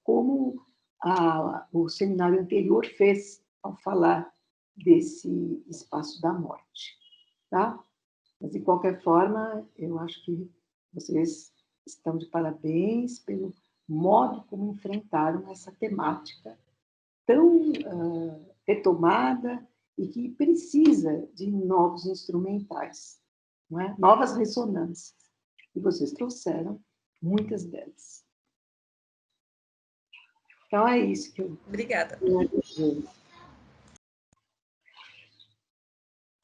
como o seminário anterior fez ao falar desse espaço da morte. Tá? Mas, de qualquer forma, eu acho que vocês estão de parabéns pelo modo como enfrentaram essa temática tão retomada e que precisa de novos instrumentais, não é? Novas ressonâncias. E vocês trouxeram muitas delas. Então, é isso que eu... Obrigada.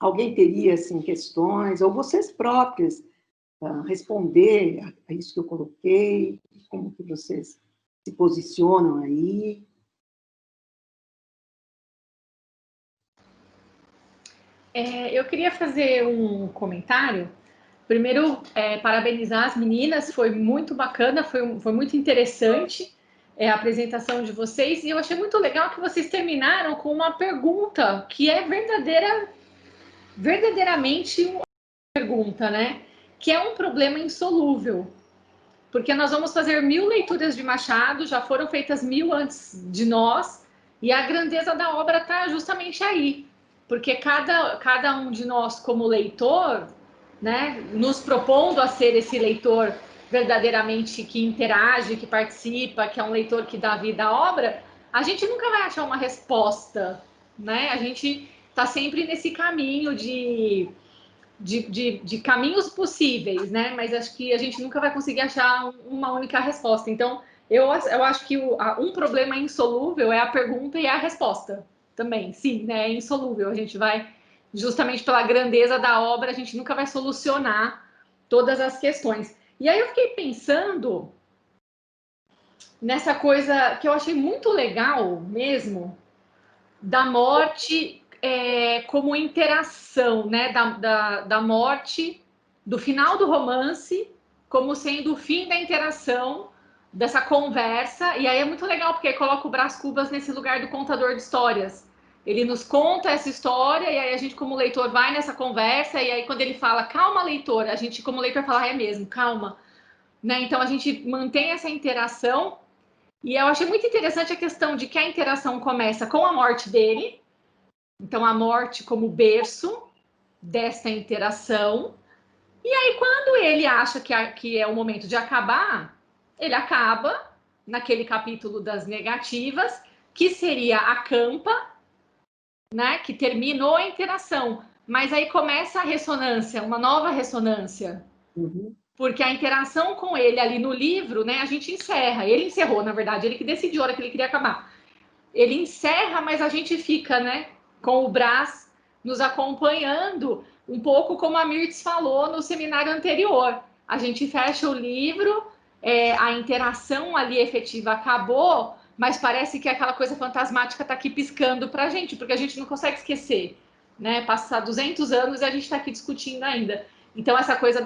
Alguém teria, assim, questões, ou vocês próprias, responder a isso que eu coloquei, como que vocês se posicionam aí? Eu queria fazer um comentário. Primeiro, parabenizar as meninas, foi muito bacana, foi muito interessante a apresentação de vocês, e eu achei muito legal que vocês terminaram com uma pergunta que é verdadeiramente uma pergunta, né? Que é um problema insolúvel, porque nós vamos fazer 1000 leituras de Machado, já foram feitas 1000 antes de nós, e a grandeza da obra está justamente aí, porque cada um de nós, como leitor, né, nos propondo a ser esse leitor verdadeiramente que interage, que participa, que é um leitor que dá vida à obra, a gente nunca vai achar uma resposta, né? A gente está sempre nesse caminho de caminhos possíveis, né? Mas acho que a gente nunca vai conseguir achar uma única resposta. Então, eu acho que um problema insolúvel é a pergunta e a resposta também. Sim, né? É insolúvel. A gente vai, justamente pela grandeza da obra, a gente nunca vai solucionar todas as questões. E aí eu fiquei pensando nessa coisa que eu achei muito legal mesmo, da morte como interação, né? Da morte, do final do romance, como sendo o fim da interação dessa conversa, e aí é muito legal, porque coloca o Brás Cubas nesse lugar do contador de histórias. Ele nos conta essa história, e aí a gente, como leitor, vai nessa conversa, e aí quando ele fala, calma, leitor, a gente, como leitor, fala, é mesmo, calma. Né? Então, a gente mantém essa interação, e eu achei muito interessante a questão de que a interação começa com a morte dele, então a morte como berço desta interação, e aí quando ele acha que é o momento de acabar, ele acaba naquele capítulo das negativas, que seria a campa, né, que terminou a interação, mas aí começa a ressonância, uma nova ressonância, porque a interação com ele ali no livro, né, a gente encerra, ele encerrou, na verdade, ele que decidiu a hora que ele queria acabar, ele encerra, mas a gente fica, né, com o Brás nos acompanhando, um pouco como a Mirtz falou no seminário anterior, a gente fecha o livro, a interação ali efetiva acabou, mas parece que aquela coisa fantasmática está aqui piscando para a gente, porque a gente não consegue esquecer, né? Passar 200 anos e a gente está aqui discutindo ainda. Então, essa coisa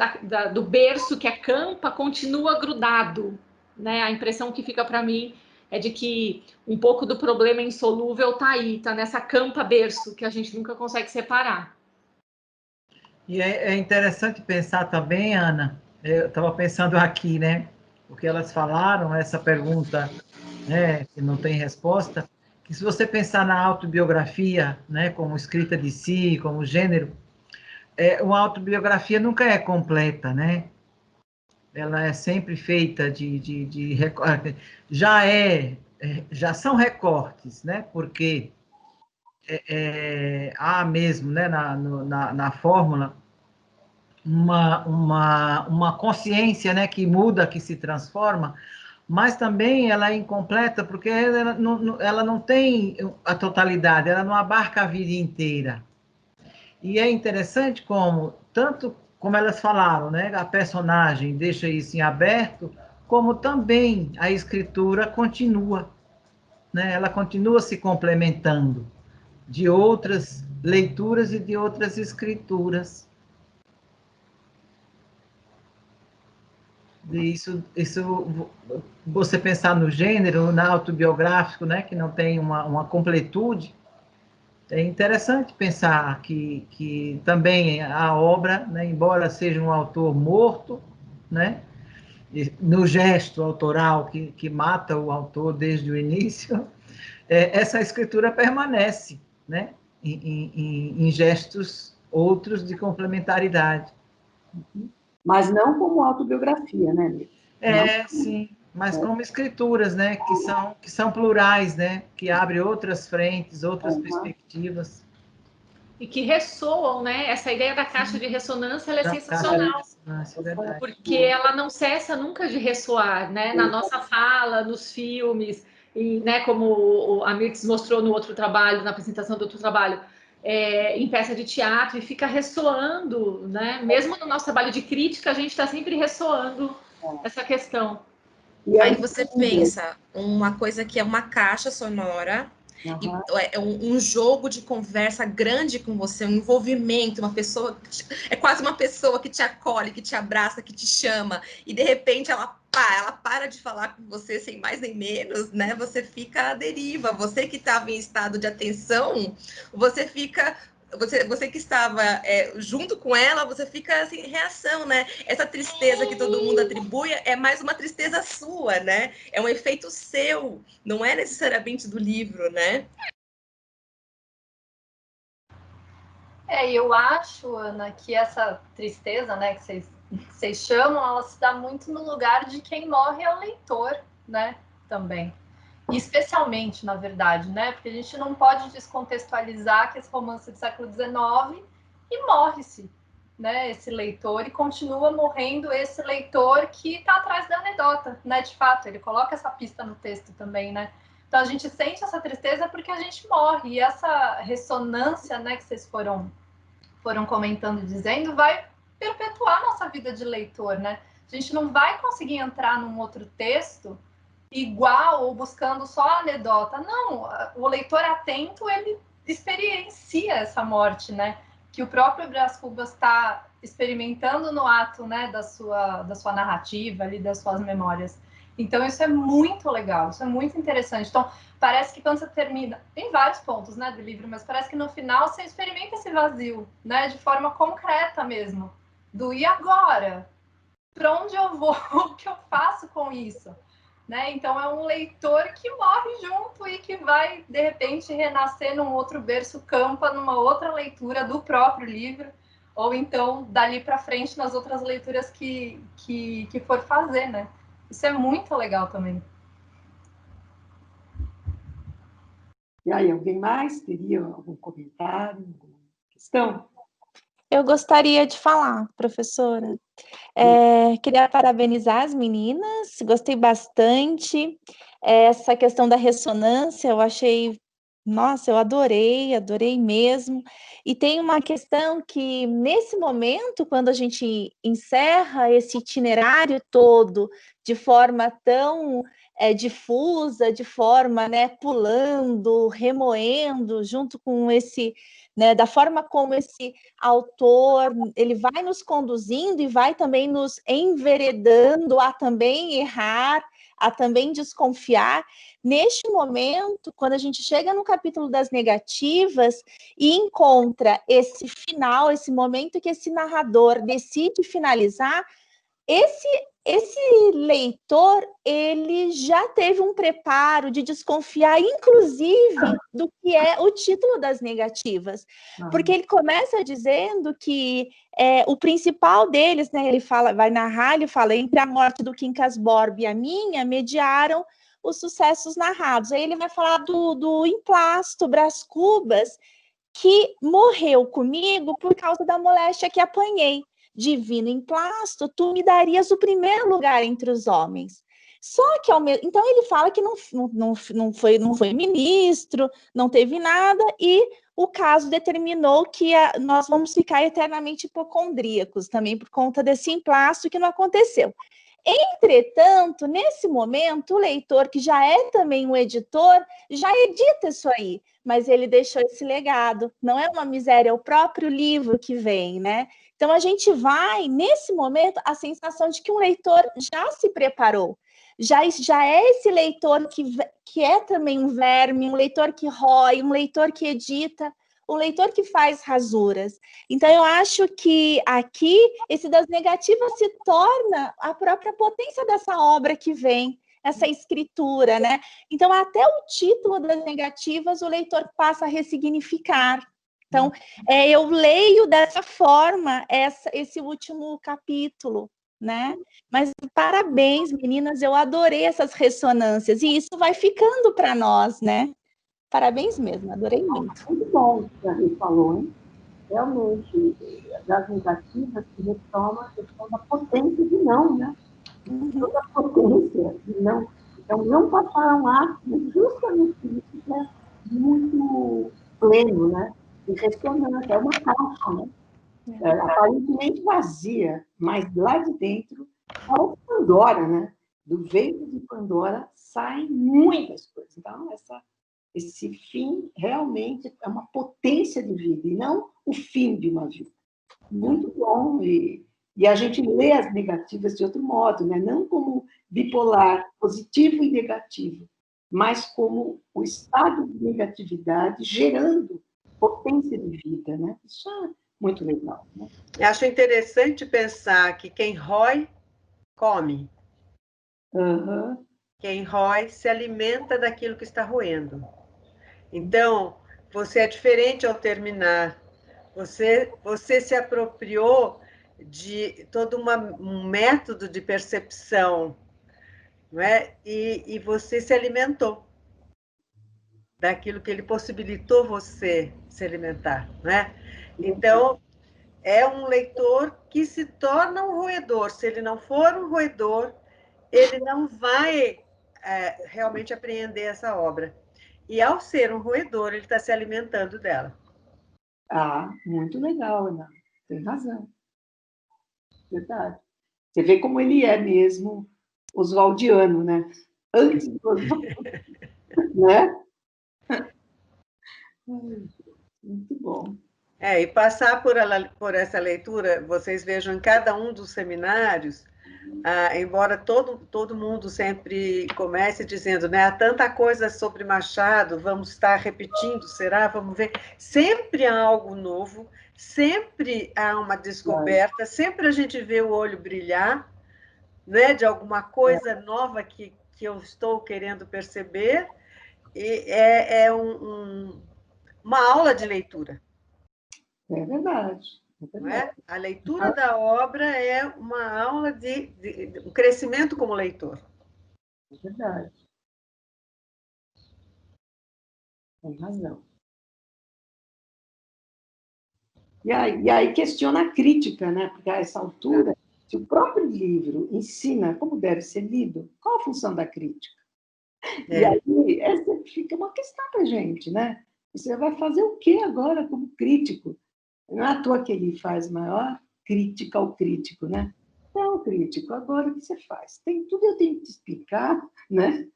do berço que é campa continua grudado, né? A impressão que fica para mim é de que um pouco do problema insolúvel está aí, está nessa campa berço que a gente nunca consegue separar. E é interessante pensar também, Ana, eu estava pensando aqui, né? O que elas falaram, essa pergunta, né, que não tem resposta, que se você pensar na autobiografia, né, como escrita de si, como gênero, uma autobiografia nunca é completa, né? Ela é sempre feita já são recortes, né? Porque há mesmo, né, na fórmula, uma consciência, né, que muda, que se transforma, mas também ela é incompleta porque ela não tem a totalidade, ela não abarca a vida inteira. E é interessante como, tanto como elas falaram, né, a personagem deixa isso em aberto, como também a escritura continua, né, ela continua se complementando de outras leituras e de outras escrituras. Isso você pensar no gênero, na autobiográfico, né, que não tem uma completude, é interessante pensar que também a obra, né, embora seja um autor morto, né, no gesto autoral que mata o autor desde o início, essa escritura permanece, né, em gestos outros de complementaridade. Mas não como autobiografia, né? Sim, mas como escrituras, né, que são plurais, né, que abrem outras frentes, outras perspectivas. E que ressoam, né? Essa ideia da caixa de ressonância, ela é sensacional. Porque ela não cessa nunca de ressoar, né? Na nossa fala, nos filmes, e, né, como a Mirtz mostrou no outro trabalho, na apresentação do outro trabalho, em peça de teatro, e fica ressoando, né? Mesmo no nosso trabalho de crítica, a gente está sempre ressoando essa questão. E aí você pensa, uma coisa que é uma caixa sonora, é um jogo de conversa grande com você, um envolvimento, uma pessoa, é quase uma pessoa que te acolhe, que te abraça, que te chama, e de repente ela para de falar com você sem mais nem menos, né? Você fica à deriva, você que estava em estado de atenção, você fica... Você que estava junto com ela, você fica assim, em reação, né? Essa tristeza que todo mundo atribui é mais uma tristeza sua, né? É um efeito seu, não é necessariamente do livro, né? Eu acho, Ana, que essa tristeza, né, que vocês chamam, ela se dá muito no lugar de quem morre é o leitor, né? Também. E especialmente, na verdade, né? Porque a gente não pode descontextualizar que esse romance é do século XIX e morre-se, né? Esse leitor, e continua morrendo esse leitor que está atrás da anedota, né? De fato, ele coloca essa pista no texto também, né? Então a gente sente essa tristeza porque a gente morre, e essa ressonância, né, que vocês foram comentando e dizendo, vai perpetuar nossa vida de leitor, né? A gente não vai conseguir entrar num outro texto igual ou buscando só a anedota. Não, o leitor atento, ele experiencia essa morte, né? Que o próprio Brás Cubas está experimentando no ato, né, da sua narrativa, ali, das suas memórias. Então, isso é muito legal, isso é muito interessante. Então, parece que quando você termina, tem vários pontos, né, do livro, mas parece que no final você experimenta esse vazio, né, de forma concreta mesmo. Do e agora? Para onde eu vou? O que eu faço com isso? Né? Então, é um leitor que morre junto e que vai, de repente, renascer num outro berço campa, numa outra leitura do próprio livro, ou então, dali para frente, nas outras leituras que for fazer, né? Isso é muito legal também. E aí, alguém mais teria algum comentário, alguma questão? Eu gostaria de falar, professora. Queria parabenizar as meninas, gostei bastante. Essa questão da ressonância, eu achei, nossa, eu adorei mesmo. E tem uma questão que, nesse momento, quando a gente encerra esse itinerário todo de forma tão difusa, de forma, né, pulando, remoendo, junto com esse, né, da forma como esse autor, ele vai nos conduzindo e vai também nos enveredando a também errar, a também desconfiar. Neste momento, quando a gente chega no capítulo das negativas e encontra esse final, esse momento que esse narrador decide finalizar, esse leitor, ele já teve um preparo de desconfiar, inclusive, do que é o título das negativas, porque ele começa dizendo que o principal deles, né, ele fala, vai narrar, ele fala, entre a morte do Quincas Borba e a minha, mediaram os sucessos narrados. Aí ele vai falar do Emplasto Brás Cubas, que morreu comigo por causa da moléstia que apanhei. Divino Emplasto, tu me darias o primeiro lugar entre os homens. Só que então ele fala que não foi ministro, não teve nada, e o caso determinou que nós vamos ficar eternamente hipocondríacos também por conta desse emplasto que não aconteceu. Entretanto, nesse momento, o leitor, que já é também um editor, já edita isso aí, mas ele deixou esse legado. Não é uma miséria, é o próprio livro que vem, né? Então, a gente vai, nesse momento, a sensação de que um leitor já se preparou, já é esse leitor que é também um verme, um leitor que rói, um leitor que edita, um leitor que faz rasuras. Então, eu acho que aqui, esse das negativas se torna a própria potência dessa obra que vem, essa escritura, né? Então, até o título das negativas, o leitor passa a ressignificar. Então, eu leio dessa forma esse último capítulo, né? Mas parabéns, meninas, eu adorei essas ressonâncias, e isso vai ficando para nós, né? Parabéns mesmo, adorei muito. Muito bom o que a Rê falou, hein? Realmente, das negativas que retoma a questão da potência de não, né? Toda a potência de não. Então, não passaram lá, justamente isso que é muito pleno, né? E ressonante, é uma caixa, né? Aparentemente vazia, mas lá de dentro é o Pandora, né? Do ventre de Pandora saem muitas coisas. Então, esse fim realmente é uma potência de vida, e não o fim de uma vida. Muito bom, e a gente lê as negativas de outro modo, né? Não como bipolar, positivo e negativo, mas como o estado de negatividade gerando potência de vida, né? Isso é muito legal, né? Eu acho interessante pensar que quem rói, come. Uhum. Quem rói se alimenta daquilo que está roendo. Então, você é diferente ao terminar. Você se apropriou de todo um método de percepção, não é? E você se alimentou daquilo que ele possibilitou você se alimentar, não é? Então, é um leitor que se torna um roedor. Se ele não for um roedor, ele não vai realmente apreender essa obra. E ao ser um roedor, ele está se alimentando dela. Ah, muito legal, Ana. Tem razão. Verdade. Você vê como ele é mesmo oswaldiano, né? Antes do Oswaldo, né? Muito bom. E passar por essa leitura, vocês vejam em cada um dos seminários, embora todo mundo sempre comece dizendo, né, há tanta coisa sobre Machado, vamos estar repetindo, será? Vamos ver. Sempre há algo novo, sempre há uma descoberta, sempre a gente vê o olho brilhar, né, de alguma coisa nova que eu estou querendo perceber, e uma aula de leitura. É verdade. Não é? A leitura da obra é uma aula de um crescimento como leitor. É verdade. Tem razão. E aí questiona a crítica, né? Porque a essa altura, se o próprio livro ensina como deve ser lido, qual a função da crítica? E aí essa fica uma questão para a gente, né? Você vai fazer o quê agora como crítico? Não é à toa que ele faz maior crítica ao crítico, né? Não, crítico, agora o que você faz? Tem tudo eu tenho que te explicar, né?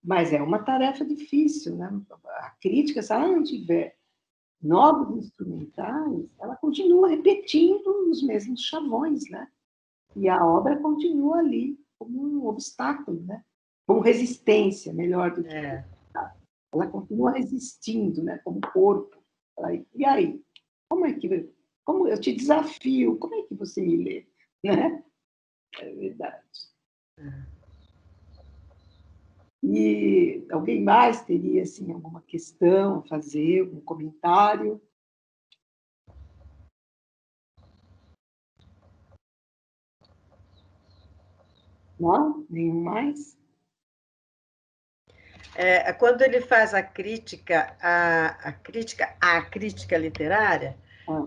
Mas é uma tarefa difícil, né? A crítica, se ela não tiver novos instrumentais, ela continua repetindo os mesmos chavões, né? E a obra continua ali como um obstáculo, né? Como resistência, melhor do que ela continua resistindo, né? Como corpo. E aí? Como eu te desafio? Como é que você me lê, né? É verdade. E alguém mais teria assim alguma questão a fazer, algum comentário? Não? Nenhum mais? Quando ele faz a crítica à crítica literária,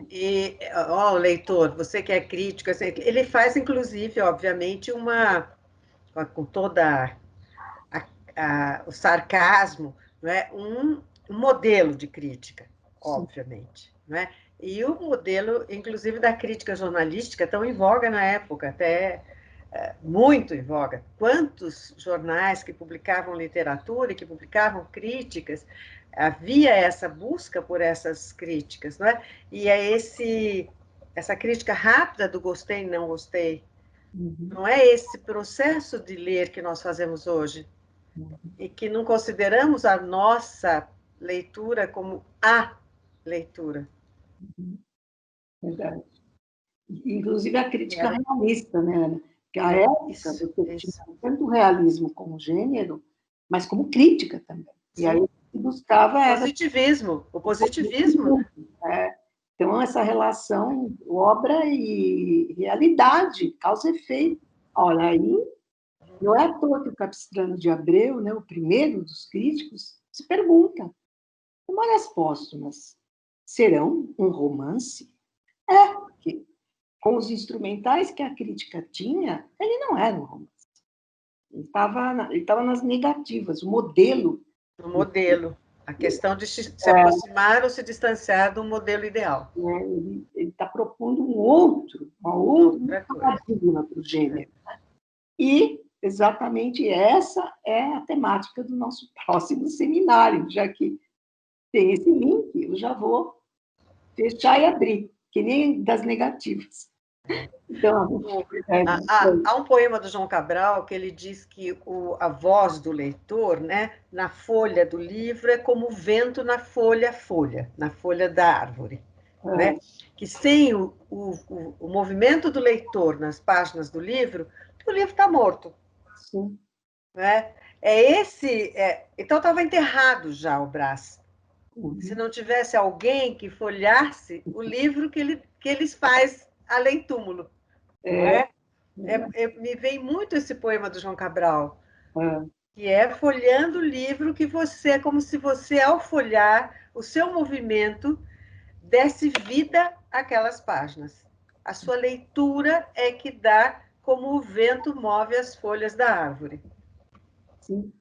e, o leitor, você que é crítico, ele faz, inclusive, obviamente, com toda o sarcasmo, não é? Um modelo de crítica, obviamente. Não é? E o modelo, inclusive, da crítica jornalística, tão em voga na época, até muito em voga. Quantos jornais que publicavam literatura e que publicavam críticas, havia essa busca por essas críticas, não é? E essa crítica rápida do gostei e não gostei. Não é esse processo de ler que nós fazemos hoje, e que não consideramos a nossa leitura como a leitura. Verdade. Inclusive a crítica realista, né, Ana? Que a época você tinha tanto realismo como gênero, mas como crítica também. E aí se buscava o positivismo. Então essa relação obra e realidade, causa e efeito. Olha aí, não é à toa que o Capistrano de Abreu, né, o primeiro dos críticos, se pergunta: Memórias Póstumas serão um romance? Porque com os instrumentais que a crítica tinha, ele não era um romance. Ele estava nas negativas, o modelo. O modelo, a questão de se aproximar ou se distanciar do modelo ideal. Ele está propondo uma outra paradigma para o gênero. E exatamente essa é a temática do nosso próximo seminário, já que tem esse link, eu já vou fechar e abrir, que nem das negativas. Então, há um poema do João Cabral que ele diz que a voz do leitor, né, na folha do livro é como o vento na folha, na folha da árvore. Né? Que sem o movimento do leitor nas páginas do livro, o livro está morto. Sim. Né? Então estava enterrado já o Brás. Se não tivesse alguém que folhasse o livro que eles faz além túmulo. Me vem muito esse poema do João Cabral, que é folhando o livro que é como se você, ao folhar, o seu movimento desse vida àquelas páginas. A sua leitura é que dá como o vento move as folhas da árvore. Sim,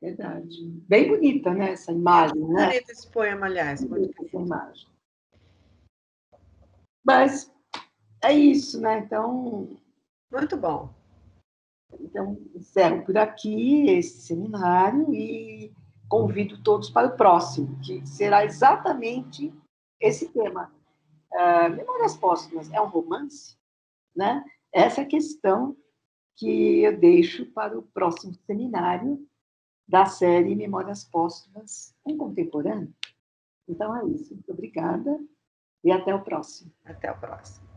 verdade. Bem bonita, né, essa imagem, né? Bonito esse poema, aliás. Muito bonita essa imagem. Mas é isso, né? Então... Muito bom. Então, encerro por aqui esse seminário e convido todos para o próximo, que será exatamente esse tema. Memórias Póstumas é um romance? Né? Essa é a questão que eu deixo para o próximo seminário da série Memórias Póstumas, um contemporâneo. Então é isso. Muito obrigada e até o próximo. Até o próximo.